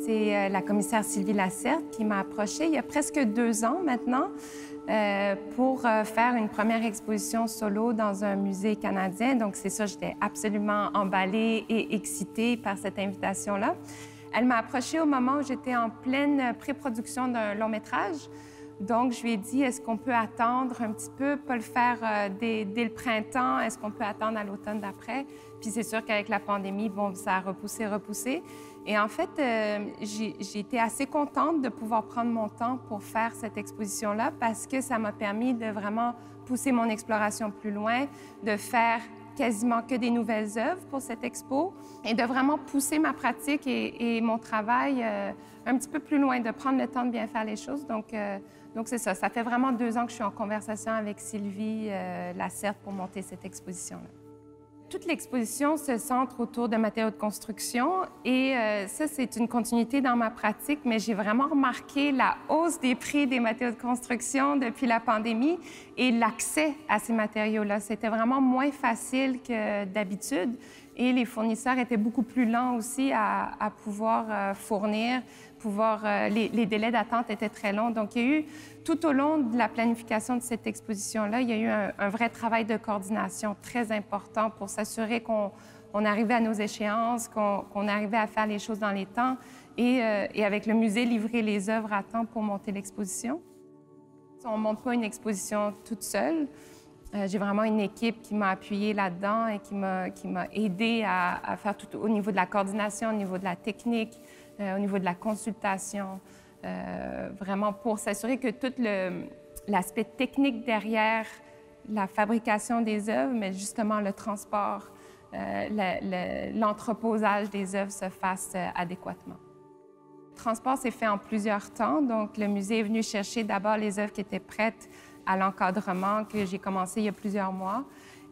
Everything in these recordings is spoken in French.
C'est la commissaire Sylvie Lacerte qui m'a approchée il y a presque 2 ans maintenant pour faire une première exposition solo dans un musée canadien. Donc, c'est ça, j'étais absolument emballée et excitée par cette invitation-là. Elle m'a approchée au moment où j'étais en pleine pré-production d'un long-métrage. Donc, je lui ai dit, est-ce qu'on peut attendre un petit peu, pas le faire dès le printemps, est-ce qu'on peut attendre à l'automne d'après? Puis c'est sûr qu'avec la pandémie, bon, ça a repoussé. Et en fait, j'ai été assez contente de pouvoir prendre mon temps pour faire cette exposition-là parce que ça m'a permis de vraiment pousser mon exploration plus loin, de faire quasiment que des nouvelles œuvres pour cette expo et de vraiment pousser ma pratique et mon travail un petit peu plus loin, de prendre le temps de bien faire les choses. Donc c'est ça. Ça fait vraiment 2 ans que je suis en conversation avec Sylvie Lacerte pour monter cette exposition-là. Toute l'exposition se centre autour de matériaux de construction et ça, c'est une continuité dans ma pratique, mais j'ai vraiment remarqué la hausse des prix des matériaux de construction depuis la pandémie et l'accès à ces matériaux-là. C'était vraiment moins facile que d'habitude et les fournisseurs étaient beaucoup plus lents aussi à pouvoir fournir. Les délais d'attente étaient très longs. Donc, il y a eu, tout au long de la planification de cette exposition-là, il y a eu un vrai travail de coordination très important pour s'assurer qu'on arrivait à nos échéances, qu'on arrivait à faire les choses dans les temps et avec le musée, livrer les œuvres à temps pour monter l'exposition. On ne monte pas une exposition toute seule. J'ai vraiment une équipe qui m'a appuyée là-dedans et qui m'a aidée à faire tout au niveau de la coordination, au niveau de la technique, au niveau de la consultation, vraiment pour s'assurer que tout l'aspect technique derrière la fabrication des œuvres, mais justement le transport, l'entreposage des œuvres se fasse adéquatement. Le transport s'est fait en plusieurs temps, donc le musée est venu chercher d'abord les œuvres qui étaient prêtes à l'encadrement que j'ai commencé il y a plusieurs mois.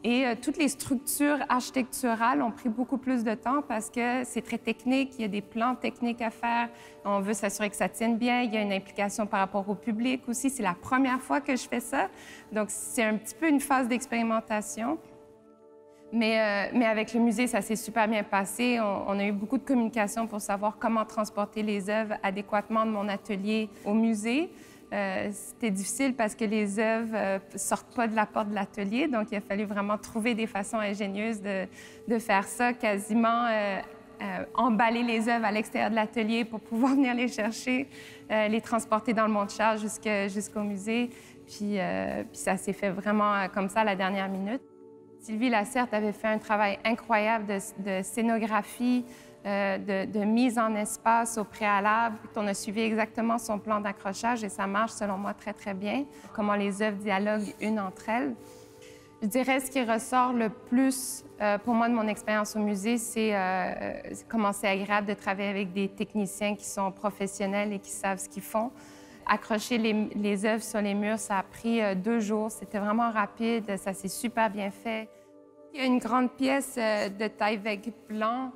Et toutes les structures architecturales ont pris beaucoup plus de temps parce que c'est très technique, il y a des plans techniques à faire, on veut s'assurer que ça tienne bien, il y a une implication par rapport au public aussi. C'est la première fois que je fais ça, donc c'est un petit peu une phase d'expérimentation. Mais avec le musée, ça s'est super bien passé. On a eu beaucoup de communication pour savoir comment transporter les œuvres adéquatement de mon atelier au musée. C'était difficile parce que les œuvres sortent pas de la porte de l'atelier, donc il a fallu vraiment trouver des façons ingénieuses de faire ça, quasiment emballer les œuvres à l'extérieur de l'atelier pour pouvoir venir les chercher, les transporter dans le monte-charge jusqu'au musée. Puis ça s'est fait vraiment comme ça à la dernière minute. Sylvie Lacerte avait fait un travail incroyable de scénographie, de mise en espace au préalable. On a suivi exactement son plan d'accrochage et ça marche, selon moi, très, très bien. Comment les œuvres dialoguent une entre elles. Je dirais ce qui ressort le plus pour moi de mon expérience au musée, c'est comment c'est agréable de travailler avec des techniciens qui sont professionnels et qui savent ce qu'ils font. Accrocher les œuvres sur les murs, ça a pris 2 jours. C'était vraiment rapide, ça s'est super bien fait. Il y a une grande pièce de Tyvek blanc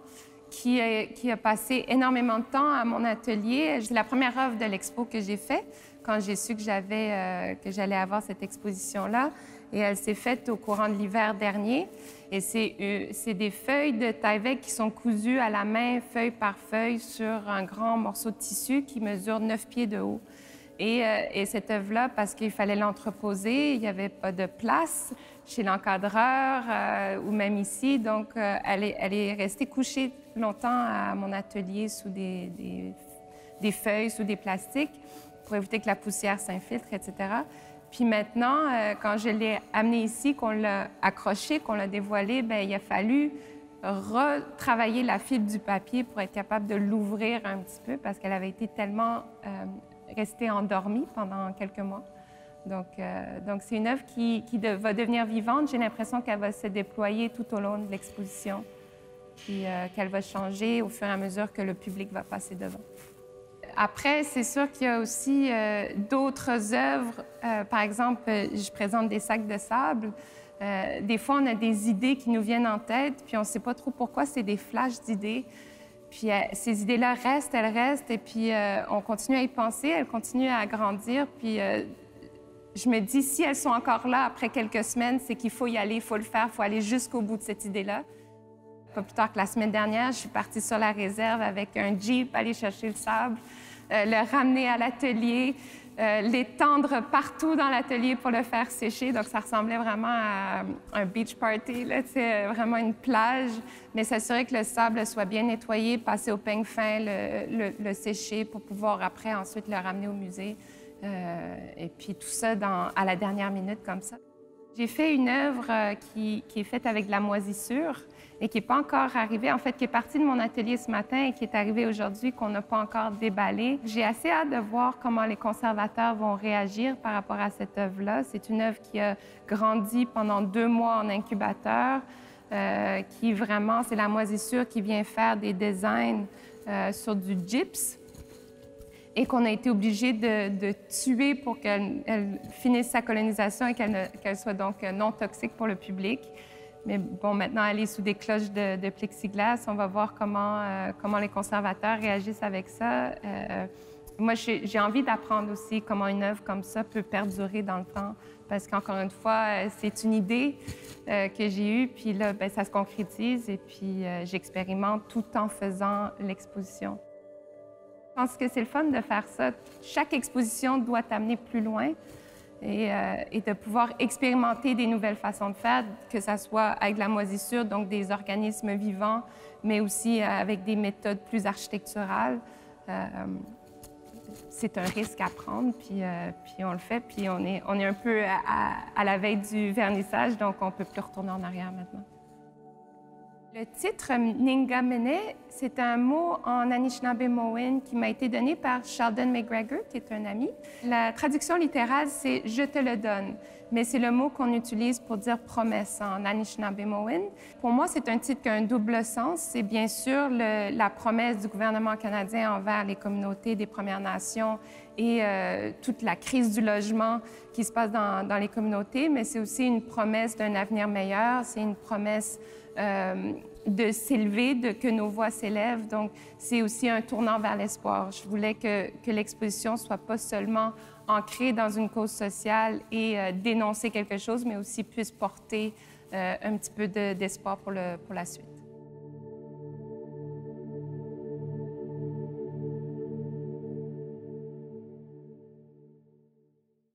qui a passé énormément de temps à mon atelier. C'est la première œuvre de l'expo que j'ai faite quand j'ai su que j'allais avoir cette exposition-là. Et elle s'est faite au courant de l'hiver dernier. Et c'est des feuilles de Tyvek qui sont cousues à la main, feuille par feuille, sur un grand morceau de tissu qui mesure 9 pieds de haut. Et cette œuvre-là, parce qu'il fallait l'entreposer, il n'y avait pas de place chez l'encadreur ou même ici. Donc, elle est restée couchée longtemps à mon atelier sous des feuilles, sous des plastiques, pour éviter que la poussière s'infiltre, etc. Puis maintenant, quand je l'ai amenée ici, qu'on l'a accrochée, qu'on l'a dévoilée, bien, il a fallu retravailler la fibre du papier pour être capable de l'ouvrir un petit peu parce qu'elle avait été tellement restée endormie pendant quelques mois. Donc c'est une œuvre qui va devenir vivante. J'ai l'impression qu'elle va se déployer tout au long de l'exposition, puis qu'elle va changer au fur et à mesure que le public va passer devant. Après, c'est sûr qu'il y a aussi d'autres œuvres. Par exemple, je présente des sacs de sable. Des fois, on a des idées qui nous viennent en tête, puis on ne sait pas trop pourquoi, c'est des flashs d'idées. Puis ces idées-là restent, elles restent, et puis on continue à y penser, elles continuent à grandir. Puis je me dis, si elles sont encore là après quelques semaines, c'est qu'il faut y aller, il faut le faire, il faut aller jusqu'au bout de cette idée-là. pas plus tard que la semaine dernière, je suis partie sur la réserve avec un Jeep, aller chercher le sable, le ramener à l'atelier, l'étendre partout dans l'atelier pour le faire sécher. Donc, ça ressemblait vraiment à un beach party, là, vraiment une plage, mais s'assurer que le sable soit bien nettoyé, passer au peigne fin, le sécher pour pouvoir après ensuite le ramener au musée. Et puis tout ça à la dernière minute comme ça. J'ai fait une œuvre qui est faite avec de la moisissure et qui n'est pas encore arrivée, en fait, qui est partie de mon atelier ce matin et qui est arrivée aujourd'hui, qu'on n'a pas encore déballée. J'ai assez hâte de voir comment les conservateurs vont réagir par rapport à cette œuvre-là. C'est une œuvre qui a grandi pendant 2 mois en incubateur, qui vraiment, c'est la moisissure qui vient faire des designs sur du gypse et qu'on a été obligé de tuer pour qu'elle finisse sa colonisation et qu'elle soit donc non toxique pour le public. Mais bon, maintenant, elle est sous des cloches de plexiglas. On va voir comment les conservateurs réagissent avec ça. Moi, j'ai envie d'apprendre aussi comment une œuvre comme ça peut perdurer dans le temps. Parce qu'encore une fois, c'est une idée que j'ai eue, puis là, bien, ça se concrétise et puis j'expérimente tout en faisant l'exposition. Je pense que c'est le fun de faire ça. Chaque exposition doit t'amener plus loin et de pouvoir expérimenter des nouvelles façons de faire, que ce soit avec de la moisissure, donc des organismes vivants, mais aussi avec des méthodes plus architecturales. C'est un risque à prendre, puis on le fait, puis on est un peu à la veille du vernissage, donc on ne peut plus retourner en arrière maintenant. Le titre Ningamene, c'est un mot en Anishinaabe-Mowen qui m'a été donné par Sheldon McGregor, qui est un ami. La traduction littérale, c'est « je te le donne », mais c'est le mot qu'on utilise pour dire promesse en Anishinaabe-Mowen. Pour moi, c'est un titre qui a un double sens. C'est bien sûr la promesse du gouvernement canadien envers les communautés des Premières Nations et toute la crise du logement qui se passe dans les communautés, mais c'est aussi une promesse d'un avenir meilleur. C'est une promesse de s'élever, que nos voix s'élèvent. Donc, c'est aussi un tournant vers l'espoir. Je voulais que l'exposition soit pas seulement ancrée dans une cause sociale et dénoncer quelque chose, mais aussi puisse porter un petit peu d'espoir pour la suite.